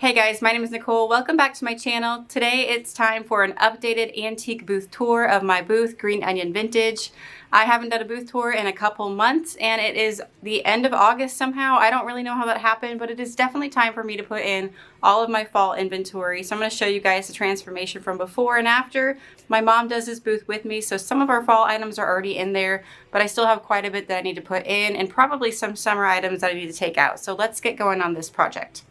Hey guys, my name is Nicole. Welcome back to my channel. Today it's time for an updated antique booth tour of my booth, Green Onion Vintage. I haven't done a booth tour in a couple months and it is the end of August somehow. I don't really know how that happened, but it is definitely time for me to put in all of my fall inventory. So I'm going to show you guys the transformation from before and after. My mom does this booth with me, so some of our fall items are already in there, but I still have quite a bit that I need to put in and probably some summer items that I need to take out. So let's get going on this project.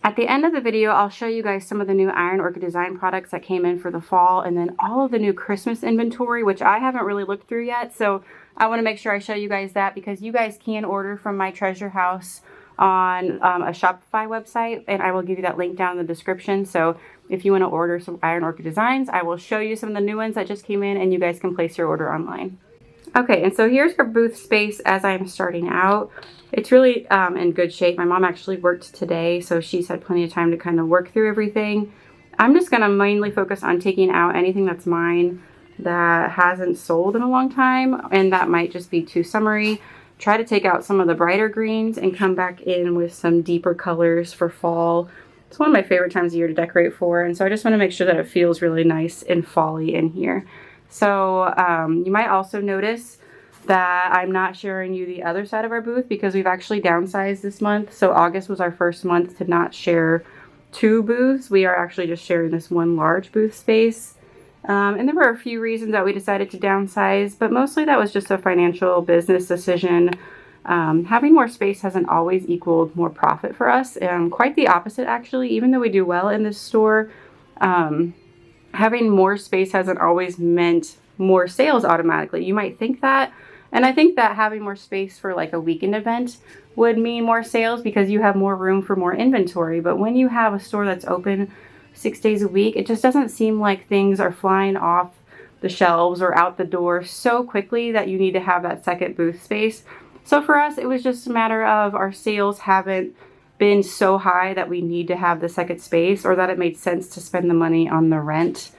At the end of the video, I'll show you guys some of the new Iron Orchid design products that came in for the fall, and then all of the new Christmas inventory, which I haven't really looked through yet. So I want to make sure I show you guys that, because you guys can order from my treasure house on a Shopify website, and I will give you that link down in the description. So if you want to order some Iron Orchid designs, I will show you some of the new ones that just came in, and you guys can place your order online. Okay, and so here's our booth space as I'm starting out. It's really in good shape. My mom actually worked today, so she's had plenty of time to kind of work through everything. I'm just going to mainly focus on taking out anything that's mine that hasn't sold in a long time, and that might just be too summery. Try to take out some of the brighter greens and come back in with some deeper colors for fall. It's one of my favorite times of year to decorate for, and so I just want to make sure that it feels really nice and fall-y in here. So you might also notice that I'm not showing you the other side of our booth because we've actually downsized this month. So August was our first month to not share two booths. We are actually just sharing this one large booth space. And there were a few reasons that we decided to downsize, but mostly that was just a financial business decision. Having more space hasn't always equaled more profit for us. Quite the opposite, actually. Even though we do well in this store, having more space hasn't always meant more sales automatically. You might think that. And I think that having more space for like a weekend event would mean more sales because you have more room for more inventory. But when you have a store that's open 6 days a week, it just doesn't seem like things are flying off the shelves or out the door so quickly that you need to have that second booth space. So for us, it was just a matter of our sales haven't been so high that we need to have the second space, or that it made sense to spend the money on the rent.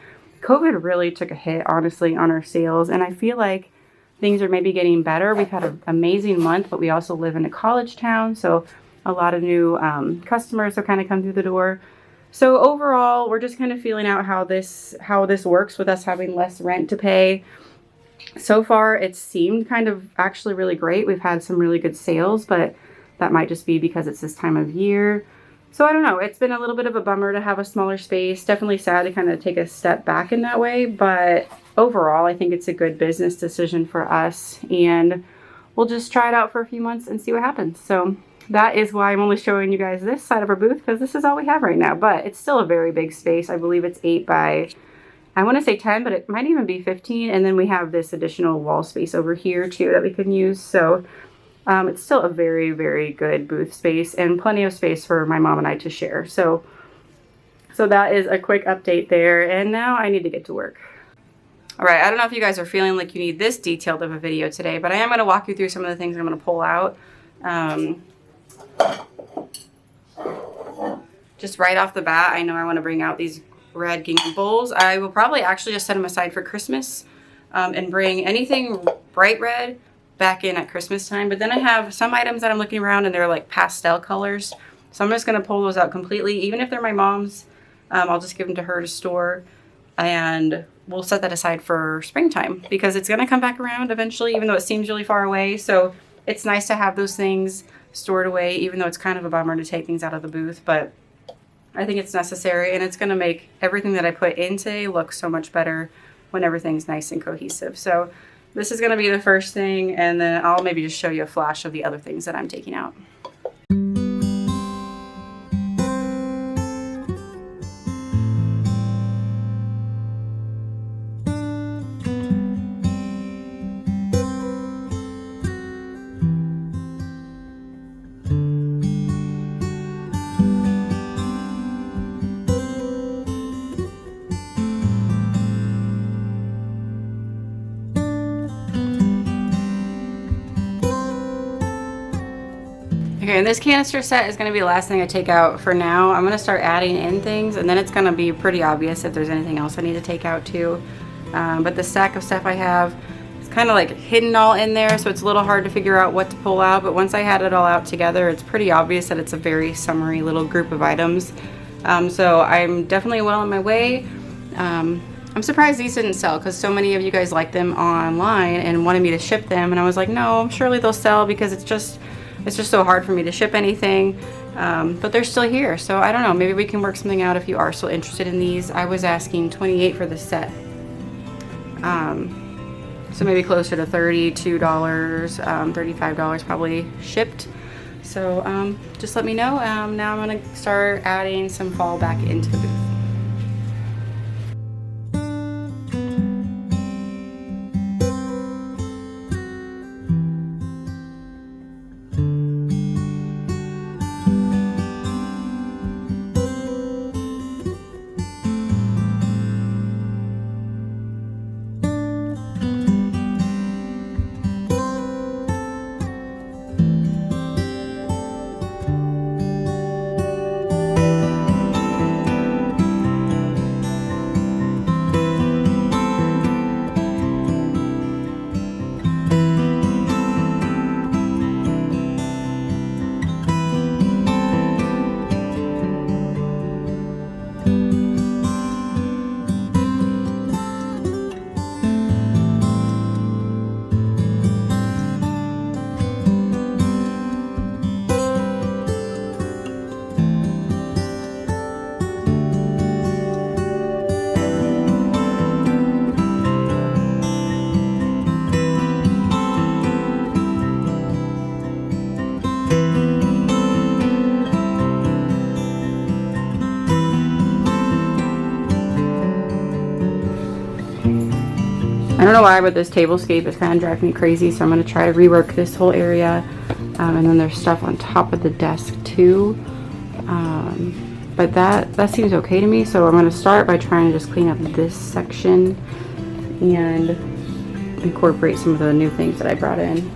COVID really took a hit, honestly, on our sales, and I feel like things are maybe getting better. We've had an amazing month, but we also live in a college town, so a lot of new customers have kind of come through the door. So overall, we're just kind of feeling out how this works with us having less rent to pay. So far, it's seemed kind of actually really great. We've had some really good sales, but that might just be because it's this time of year. So I don't know. It's been a little bit of a bummer to have a smaller space. Definitely sad to kind of take a step back in that way, but overall, I think it's a good business decision for us, and we'll just try it out for a few months and see what happens. So that is why I'm only showing you guys this side of our booth, because this is all we have right now, but it's still a very big space. I believe it's 8 by, I want to say 10, but it might even be 15. And then we have this additional wall space over here too that we can use. So it's still a very, very good booth space and plenty of space for my mom and I to share. So that is a quick update there. And now I need to get to work. All right, I don't know if you guys are feeling like you need this detailed of a video today, but I am going to walk you through some of the things I'm going to pull out. Just right off the bat, I know I want to bring out these red gingham bowls. I will probably actually just set them aside for Christmas and bring anything bright red back in at Christmas time. But then I have some items that I'm looking around and they're like pastel colors. So I'm just going to pull those out completely. Even if they're my mom's, I'll just give them to her to store. And we'll set that aside for springtime because it's going to come back around eventually, even though it seems really far away. So it's nice to have those things stored away, even though it's kind of a bummer to take things out of the booth. But I think it's necessary, and it's going to make everything that I put in today look so much better when everything's nice and cohesive. So this is going to be the first thing, and then I'll maybe just show you a flash of the other things that I'm taking out. Okay, and this canister set is going to be the last thing I take out for now. I'm going to start adding in things, and then it's going to be pretty obvious if there's anything else I need to take out too. But the stack of stuff I have is kind of like hidden all in there, so it's a little hard to figure out what to pull out, but once I had it all out together, it's pretty obvious that it's a very summery little group of items. So I'm definitely well on my way. I'm surprised these didn't sell because so many of you guys like them online and wanted me to ship them, and I was like, no, surely they'll sell because it's just so hard for me to ship anything. But they're still here, so I don't know, maybe we can work something out if you are still interested in these. I was asking $28 for the set. So maybe closer to $32, $35 probably shipped. So just let me know. Now I'm gonna start adding some fall back into the booth. I don't know why, but this tablescape is kind of driving me crazy, so I'm going to try to rework this whole area. And then there's stuff on top of the desk too. But that seems okay to me, so I'm going to start by trying to just clean up this section and incorporate some of the new things that I brought in.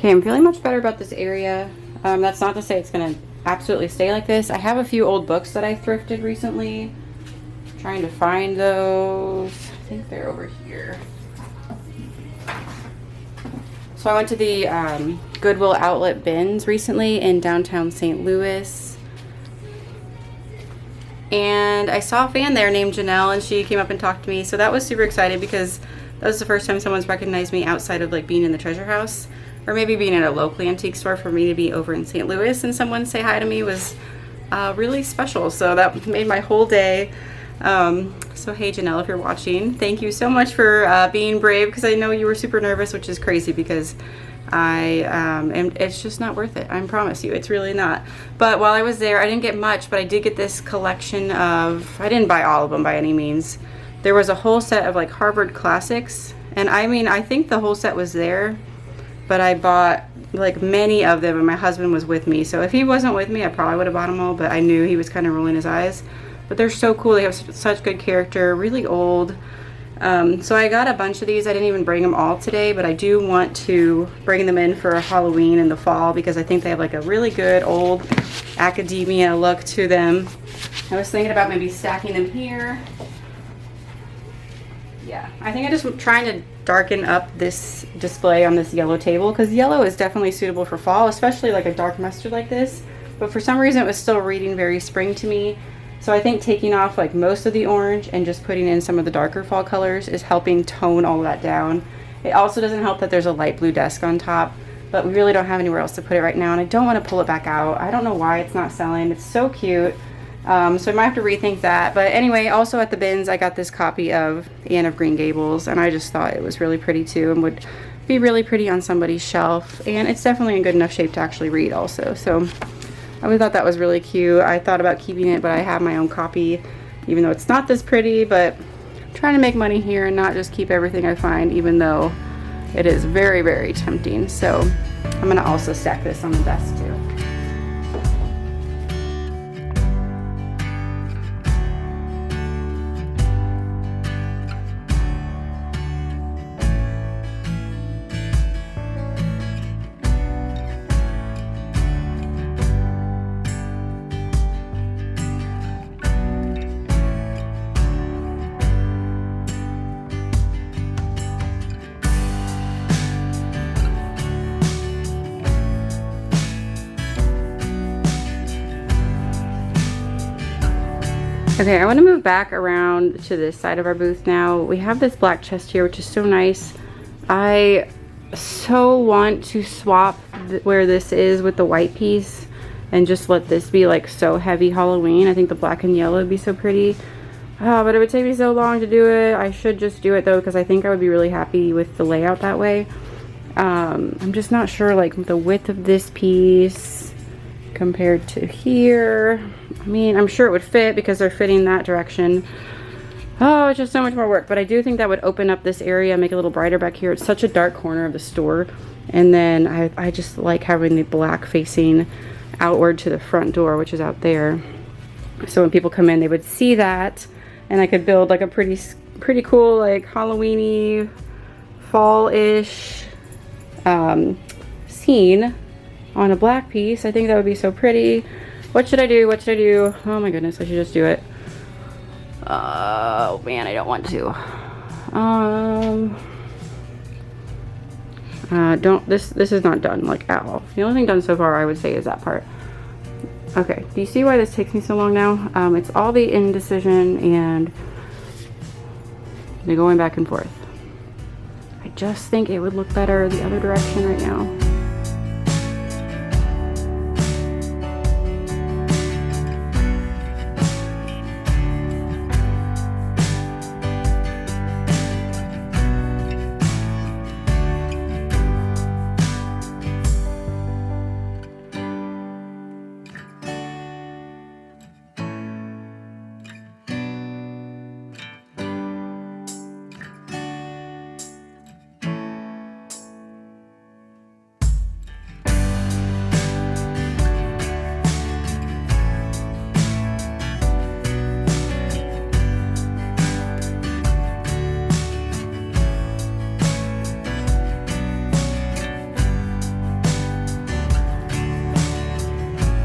Okay, I'm feeling much better about this area. That's not to say it's gonna absolutely stay like this. I have a few old books that I thrifted recently. I'm trying to find those. I think they're over here. So I went to the Goodwill outlet bins recently in downtown St. Louis. And I saw a fan there named Janelle, and she came up and talked to me. So that was super exciting because that was the first time someone's recognized me outside of like being in the treasure house. Or maybe being at a local antique store. For me to be over in St. Louis and someone say hi to me was really special. So that made my whole day. So hey Janelle, if you're watching, thank you so much for being brave, because I know you were super nervous, which is crazy because it's just not worth it. I promise you, it's really not. But while I was there, I didn't get much, but I did get this collection of, I didn't buy all of them by any means. There was a whole set of like Harvard classics, and I mean, I think the whole set was there. But I bought like many of them, and my husband was with me. So if he wasn't with me, I probably would have bought them all, but I knew he was kind of rolling his eyes. But they're so cool. They have such good character, really old. So I got a bunch of these. I didn't even bring them all today, but I do want to bring them in for Halloween in the fall because I think they have like a really good old academia look to them. I was thinking about maybe stacking them here. Yeah, I think I just trying to darken up this display on this yellow table, because yellow is definitely suitable for fall, especially like a dark mustard like this. But for some reason it was still reading very spring to me. So I think taking off like most of the orange and just putting in some of the darker fall colors is helping tone all that down It also doesn't help that there's a light blue desk on top, but we really don't have anywhere else to put it right now, and I don't want to pull it back out. I don't know why it's not selling. It's so cute. So I might have to rethink that. But anyway, also at the bins, I got this copy of Anne of Green Gables, and I just thought it was really pretty too, and would be really pretty on somebody's shelf. And it's definitely in good enough shape to actually read also. So I thought that was really cute. I thought about keeping it, but I have my own copy, even though it's not this pretty. But I'm trying to make money here and not just keep everything I find, even though it is very, very tempting. So I'm gonna also stack this on the desk too. Okay, I want to move back around to this side of our booth now. We have this black chest here, which is so nice. I so want to swap where this is with the white piece and just let this be like so heavy Halloween. I think the black and yellow would be so pretty. But it would take me so long to do it. I should just do it though, because I think I would be really happy with the layout that way. I'm just not sure like the width of this piece compared to here. I mean, I'm sure it would fit because they're fitting that direction. Oh, it's just so much more work. But I do think that would open up this area, make it a little brighter back here. It's such a dark corner of the store. And then I just like having the black facing outward to the front door, which is out there. So when people come in, they would see that. And I could build like a pretty cool, like Halloween-y, fall-ish scene on a black piece. I think that would be so pretty. What should I do? What should I do? Oh my goodness, I should just do it. Oh man, I don't want to. This is not done like at all. The only thing done so far I would say is that part. Okay, do you see why this takes me so long now? It's all the indecision and the going back and forth. I just think it would look better the other direction right now.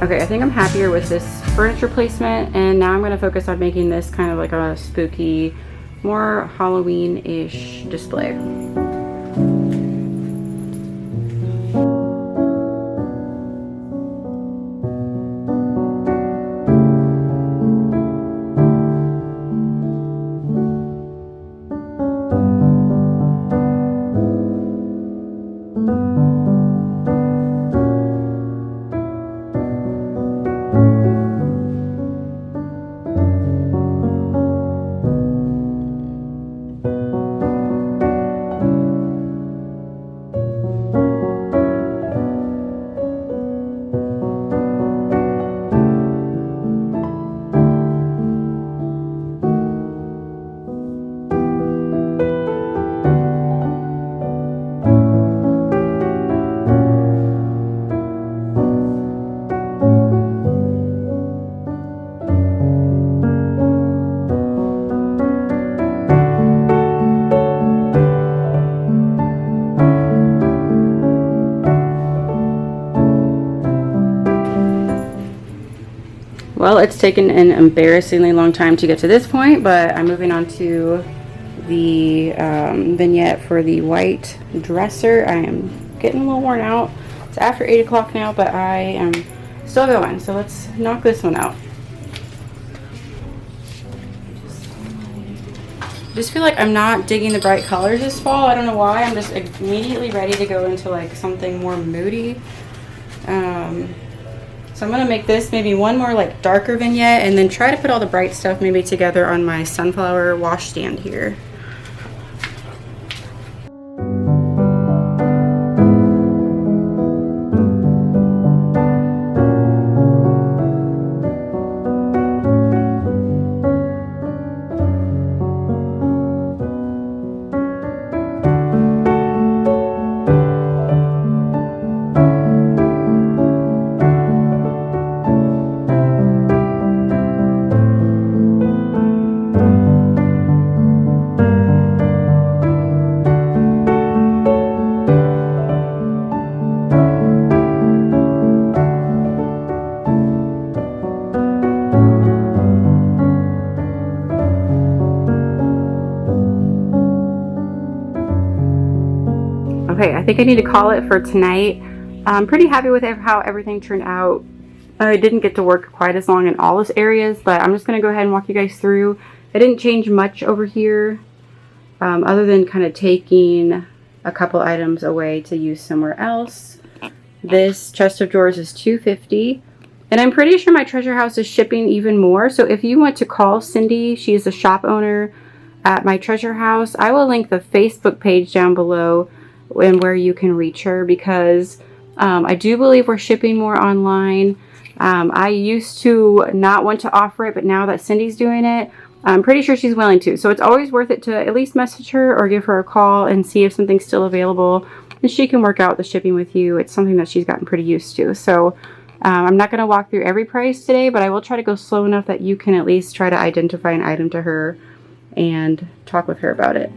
Okay, I think I'm happier with this furniture placement, and now I'm going to focus on making this kind of like a spooky, more Halloween-ish display. Well, it's taken an embarrassingly long time to get to this point, but I'm moving on to the vignette for the white dresser. I am getting a little worn out. It's after 8 o'clock now, but I am still going. So let's knock this one out. just feel like I'm not digging the bright colors this fall. I don't know why. I'm just immediately ready to go into like something more moody. So I'm going to make this maybe one more like darker vignette and then try to put all the bright stuff maybe together on my sunflower wash stand here. Okay, I think I need to call it for tonight. I'm pretty happy with how everything turned out. I didn't get to work quite as long in all those areas, but I'm just going to go ahead and walk you guys through. I didn't change much over here, other than kind of taking a couple items away to use somewhere else. This chest of drawers is $2.50, and I'm pretty sure my treasure house is shipping even more. So if you want to call Cindy, she is the shop owner at my treasure house. I will link the Facebook page down below and where you can reach her, because I do believe we're shipping more online. I used to not want to offer it, but now that Cindy's doing it, I'm pretty sure she's willing to. So it's always worth it to at least message her or give her a call and see if something's still available, and she can work out the shipping with you. It's something that she's gotten pretty used to. So I'm not going to walk through every price today, but I will try to go slow enough that you can at least try to identify an item to her and talk with her about it.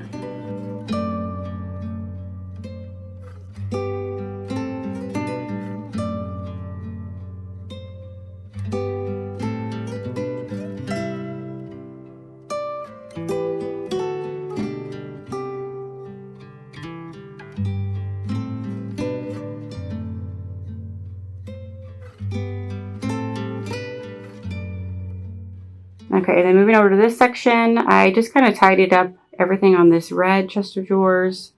Okay, then moving over to this section, I just kind of tidied up everything on this red chest of drawers.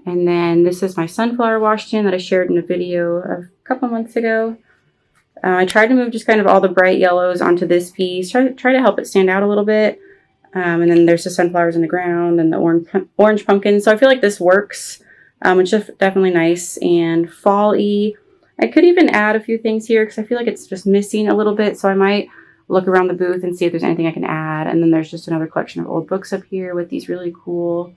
And then this is my sunflower wash stand that I shared in a video a couple months ago. I tried to move just kind of all the bright yellows onto this piece, try to help it stand out a little bit. And then there's the sunflowers in the ground and the orange pumpkin. So I feel like this works. It's just definitely nice and fall-y. I could even add a few things here because I feel like it's just missing a little bit. So I might look around the booth and see if there's anything I can add. And then there's just another collection of old books up here with these really cool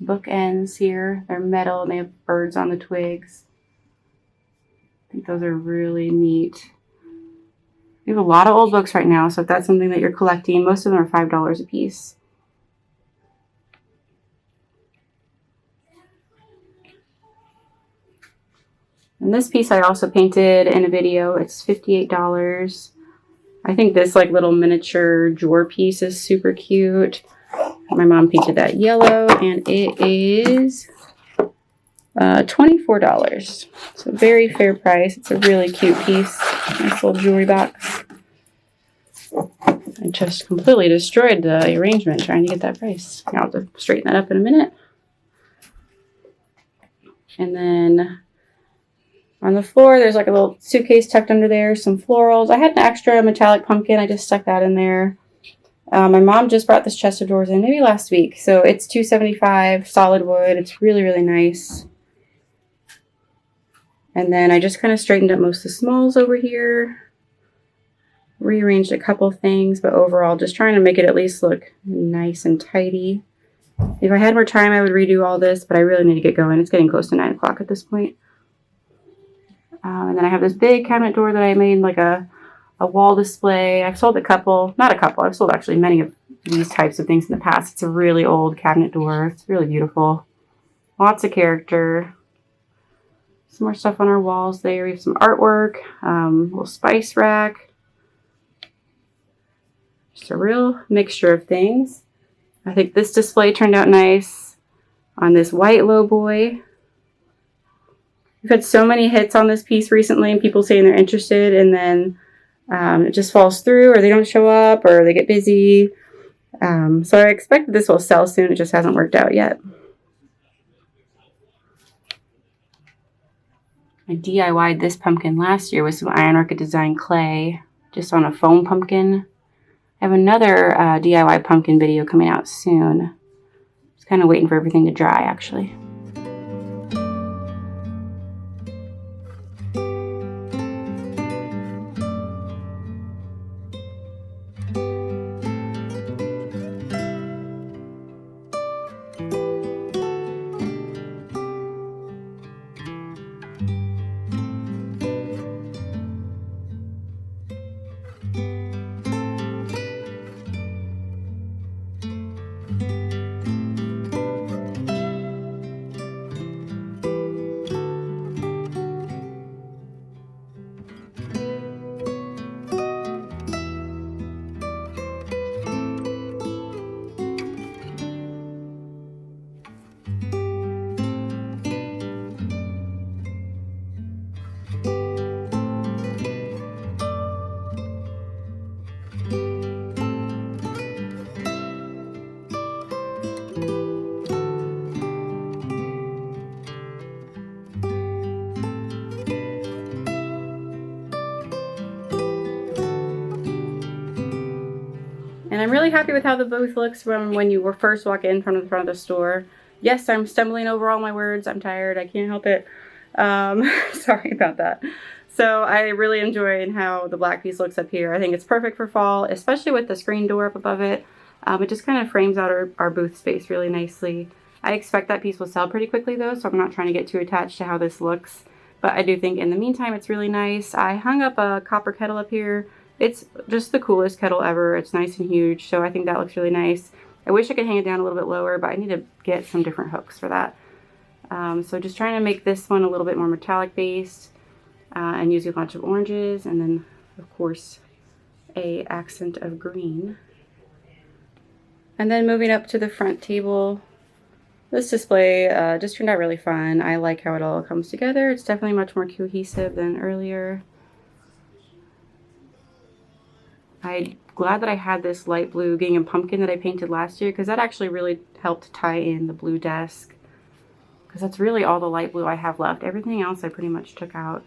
bookends here. They're metal and they have birds on the twigs. I think those are really neat. We have a lot of old books right now, so if that's something that you're collecting, most of them are $5 a piece. And this piece I also painted in a video. It's $58. I think this like little miniature drawer piece is super cute. My mom painted that yellow, and it is $24. So very fair price. It's a really cute piece. Nice little jewelry box. I just completely destroyed the arrangement trying to get that price. I'll have to straighten that up in a minute. And then on the floor, there's like a little suitcase tucked under there, some florals. I had an extra metallic pumpkin. I just stuck that in there. My mom just brought this chest of drawers in maybe last week. So it's $2.75, solid wood. It's really, really nice. And then I just kind of straightened up most of the smalls over here. Rearranged a couple things, but overall just trying to make it at least look nice and tidy. If I had more time, I would redo all this, but I really need to get going. It's getting close to 9 o'clock at this point. And then I have this big cabinet door that I made like a wall display. I've sold I've sold actually many of these types of things in the past. It's a really old cabinet door. It's really beautiful. Lots of character. Some more stuff on our walls there. We have some artwork, little spice rack. Just a real mixture of things. I think this display turned out nice on this white low boy. We've had so many hits on this piece recently and people saying they're interested, and then it just falls through, or they don't show up, or they get busy. So I expect this will sell soon. It just hasn't worked out yet. I DIY'd this pumpkin last year with some Iron Orchid Design clay, just on a foam pumpkin. I have another DIY pumpkin video coming out soon. Just kind of waiting for everything to dry, actually. And I'm really happy with how the booth looks from when you first walk in from the front of the store. Yes, I'm stumbling over all my words. I'm tired. I can't help it. Sorry about that. So I really enjoyed how the black piece looks up here. I think it's perfect for fall, especially with the screen door up above it. It just kind of frames out our booth space really nicely. I expect that piece will sell pretty quickly though, so I'm not trying to get too attached to how this looks. But I do think in the meantime it's really nice. I hung up a copper kettle up here. It's just the coolest kettle ever. It's nice and huge, so I think that looks really nice. I wish I could hang it down a little bit lower, but I need to get some different hooks for that. So just trying to make this one a little bit more metallic based and using a bunch of oranges, and then of course a accent of green. And then moving up to the front table, this display just turned out really fun. I like how it all comes together. It's definitely much more cohesive than earlier. I'm glad that I had this light blue gingham pumpkin that I painted last year, because that actually really helped tie in the blue desk, because that's really all the light blue I have left. Everything else I pretty much took out.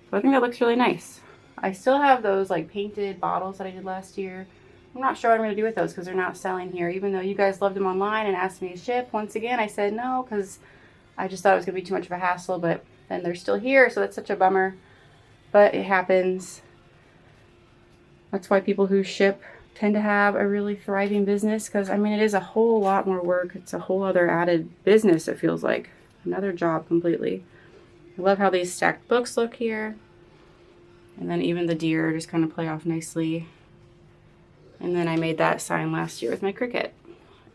So I think that looks really nice. I still have those like painted bottles that I did last year. I'm not sure what I'm going to do with those because they're not selling here, even though you guys loved them online and asked me to ship. Once again, I said no because I just thought it was going to be too much of a hassle, but then they're still here, so that's such a bummer. But it happens. That's why people who ship tend to have a really thriving business, because I mean it is a whole lot more work. It's a whole other added business, it feels like. Another job completely. I love how these stacked books look here. And then even the deer just kind of play off nicely. And then I made that sign last year with my cricket.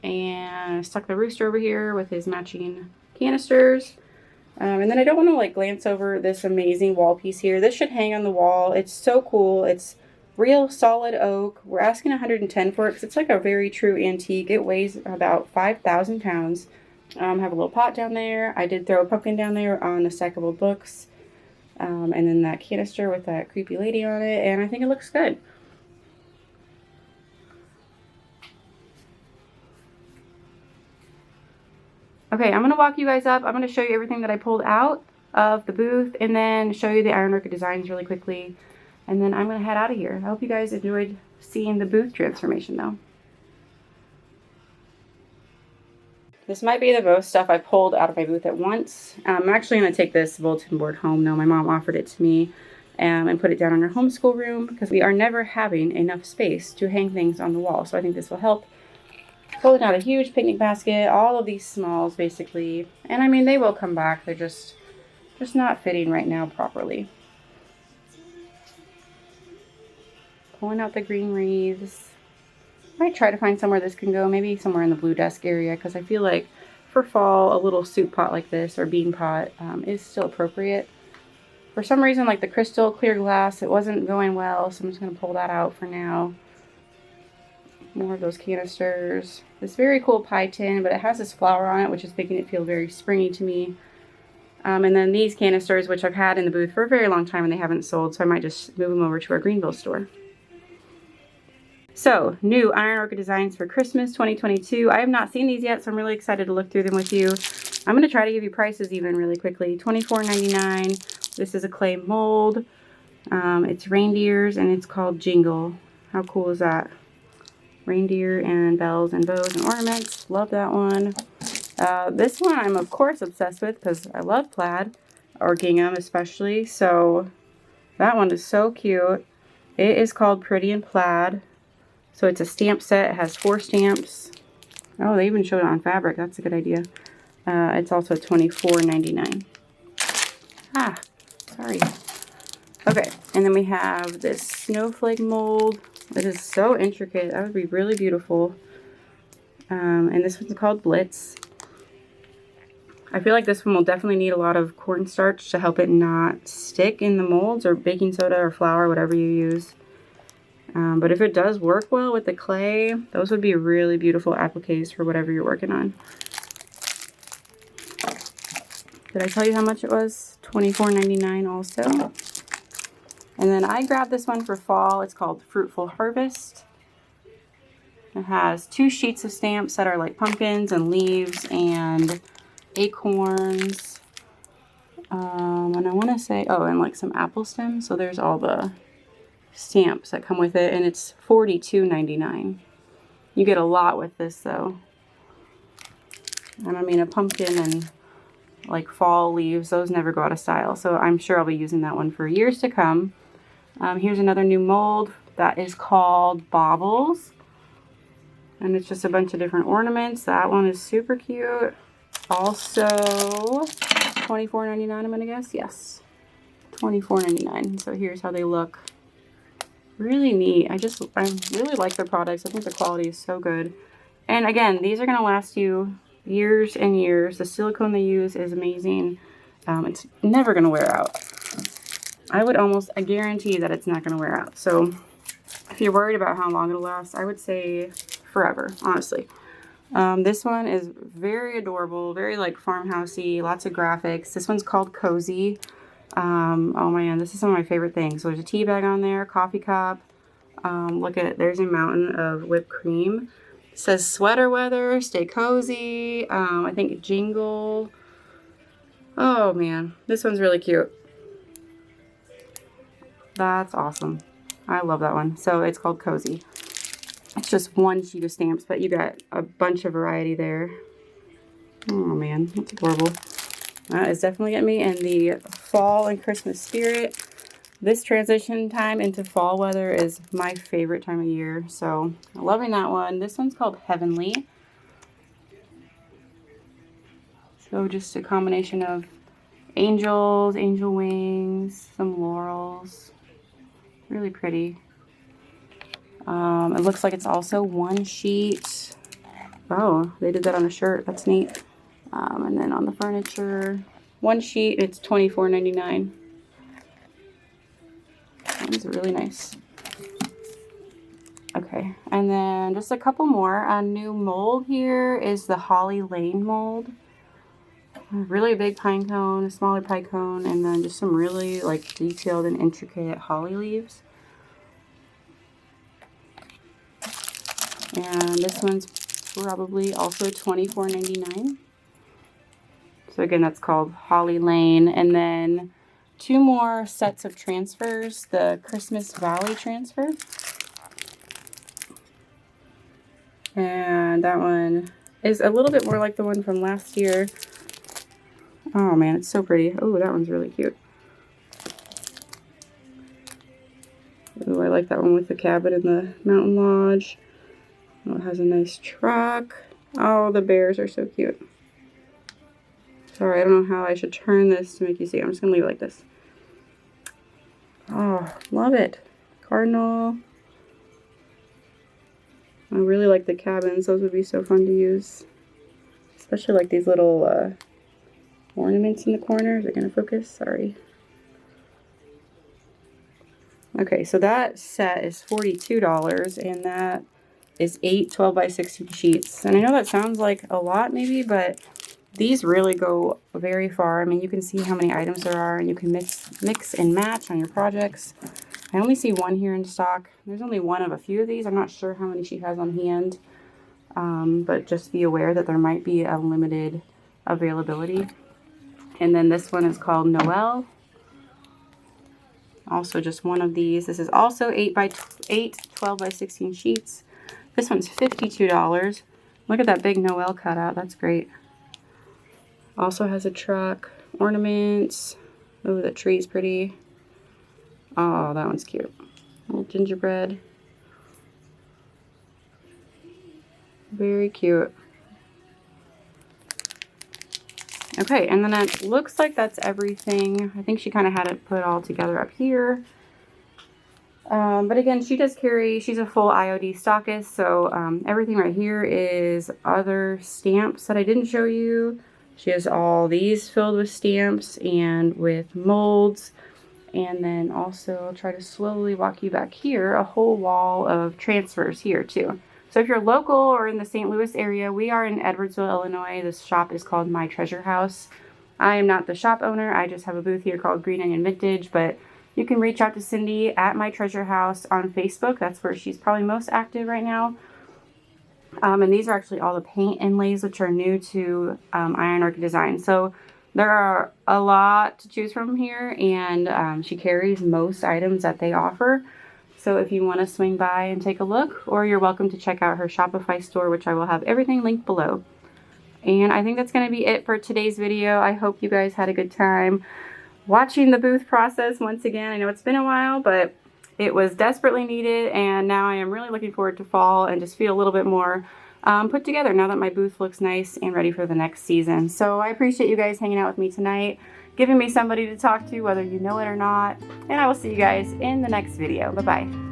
And I stuck the rooster over here with his matching canisters. And then I don't want to like glance over this amazing wall piece here. This should hang on the wall. It's so cool. It's real solid oak. We're asking $110 for it because it's like a very true antique. It weighs about 5,000 pounds. Have a little pot down there. I did throw a pumpkin down there on the stackable books. And then that canister with that creepy lady on it. And I think it looks good. Okay, I'm going to walk you guys up. I'm going to show you everything that I pulled out of the booth and then show you the Iron Orchid designs really quickly. And then I'm going to head out of here. I hope you guys enjoyed seeing the booth transformation though. This might be the most stuff I pulled out of my booth at once. I'm actually going to take this bulletin board home now. My mom offered it to me and put it down in her homeschool room because we are never having enough space to hang things on the wall. So I think this will help. Pulling out a huge picnic basket, all of these smalls basically. And I mean, they will come back. They're just not fitting right now properly. Pulling out the green wreaths. Might try to find somewhere this can go, maybe somewhere in the blue desk area, because I feel like for fall, a little soup pot like this or bean pot is still appropriate. For some reason, like the crystal clear glass, it wasn't going well, so I'm just going to pull that out for now. More of those canisters. This very cool pie tin, but it has this flower on it, which is making it feel very springy to me. And then these canisters, which I've had in the booth for a very long time and they haven't sold, so I might just move them over to our Greenville store. So, new Iron Orchid designs for Christmas 2022. I have not seen these yet, so I'm really excited to look through them with you. I'm going to try to give you prices even really quickly. $24.99. This is a clay mold. It's reindeers and it's called Jingle. How cool is that? Reindeer and bells and bows and ornaments. Love that one. This one I'm of course obsessed with because I love plaid, or gingham especially. So that one is so cute. It is called Pretty in Plaid. So it's a stamp set. It has 4 stamps. Oh, they even showed it on fabric. That's a good idea. It's also $24.99. Ah, sorry. Okay, and then we have this snowflake mold. It is so intricate. That would be really beautiful. And this one's called Blitz. I feel like this one will definitely need a lot of cornstarch to help it not stick in the molds, or baking soda or flour, whatever you use. But if it does work well with the clay, those would be really beautiful appliques for whatever you're working on. Did I tell you how much it was? $24.99 also. And then I grabbed this one for fall. It's called Fruitful Harvest. It has 2 sheets of stamps that are like pumpkins and leaves and acorns. And I want to say, oh, and like some apple stems. So there's all the stamps that come with it, and it's $42.99. You get a lot with this though. And I mean, a pumpkin and like fall leaves, those never go out of style. So I'm sure I'll be using that one for years to come. Here's another new mold that is called Baubles. And it's just a bunch of different ornaments. That one is super cute. Also, $24.99 I'm going to guess. Yes, $24.99. So here's how they look. Really neat. I really like their products. I think the quality is so good. And again, these are going to last you years and years. The silicone they use is amazing. It's never going to wear out. I guarantee that it's not going to wear out. So if you're worried about how long it'll last, I would say forever, honestly. This one is very adorable, very like farmhousey, lots of graphics. This one's called Cozy. Oh man, this is some of my favorite things. So there's a tea bag on there, coffee cup. Look at, there's a mountain of whipped cream. It says sweater weather, stay cozy. I think Jingle. Oh man, this one's really cute. That's awesome. I love that one. So it's called Cozy. It's just 1 sheet of stamps, but you got a bunch of variety there. Oh man, that's adorable. That is definitely getting me in the fall and Christmas spirit. This transition time into fall weather is my favorite time of year. So I'm loving that one. This one's called Heavenly. So just a combination of angels, angel wings, some laurels. Really pretty. It looks like it's also 1 sheet. Oh, they did that on a shirt. That's neat. And then on the furniture, 1 sheet. It's $24.99. That one's really nice. Okay, and then just a couple more. A new mold here is the Holly Lane mold. A really big pine cone, a smaller pine cone, and then just some really like detailed and intricate holly leaves. And this one's probably also $24.99. So again, that's called Holly Lane. And then 2 more sets of transfers. The Christmas Valley transfer. And that one is a little bit more like the one from last year. Oh man, it's so pretty. Oh, that one's really cute. Oh, I like that one with the cabin in the mountain lodge. Oh, it has a nice truck. Oh, the bears are so cute. Sorry, I don't know how I should turn this to make you see. I'm just going to leave it like this. Oh, love it. Cardinal. I really like the cabins. Those would be so fun to use. Especially like these little ornaments in the corner. Is it going to focus? Sorry. Okay, so that set is $42, and that is 8 12 by 16 sheets. And I know that sounds like a lot maybe, but these really go very far. I mean, you can see how many items there are, and you can mix and match on your projects. I only see one here in stock. There's only one of a few of these. I'm not sure how many she has on hand, but just be aware that there might be a limited availability. And then this one is called Noel. Also just one of these. This is also 8 by 8, 12 by 16 sheets. This one's $52. Look at that big Noel cutout. That's great. Also has a truck, ornaments. Oh, the tree's pretty. Oh, that one's cute. Little gingerbread. Very cute. Okay, and then it looks like that's everything. I think she kind of had it put all together up here. But again, she does carry, she's a full IOD stockist, so everything right here is other stamps that I didn't show you. She has all these filled with stamps and with molds. And then also, I'll try to slowly walk you back here, a whole wall of transfers here too. So if you're local or in the St. Louis area, we are in Edwardsville, Illinois. This shop is called My Treasure House. I am not the shop owner. I just have a booth here called Green Onion Vintage, but you can reach out to Cindy at My Treasure House on Facebook. That's where she's probably most active right now. And these are actually all the paint inlays, which are new to Iron Orchid Design. So there are a lot to choose from here, and she carries most items that they offer. So if you want to swing by and take a look, or you're welcome to check out her Shopify store, which I will have everything linked below. And I think that's going to be it for today's video. I hope you guys had a good time watching the booth process once again. I know it's been a while, but it was desperately needed, and now I am really looking forward to fall and just feel a little bit more put together now that my booth looks nice and ready for the next season. So I appreciate you guys hanging out with me tonight, giving me somebody to talk to, whether you know it or not, and I will see you guys in the next video. Bye-bye.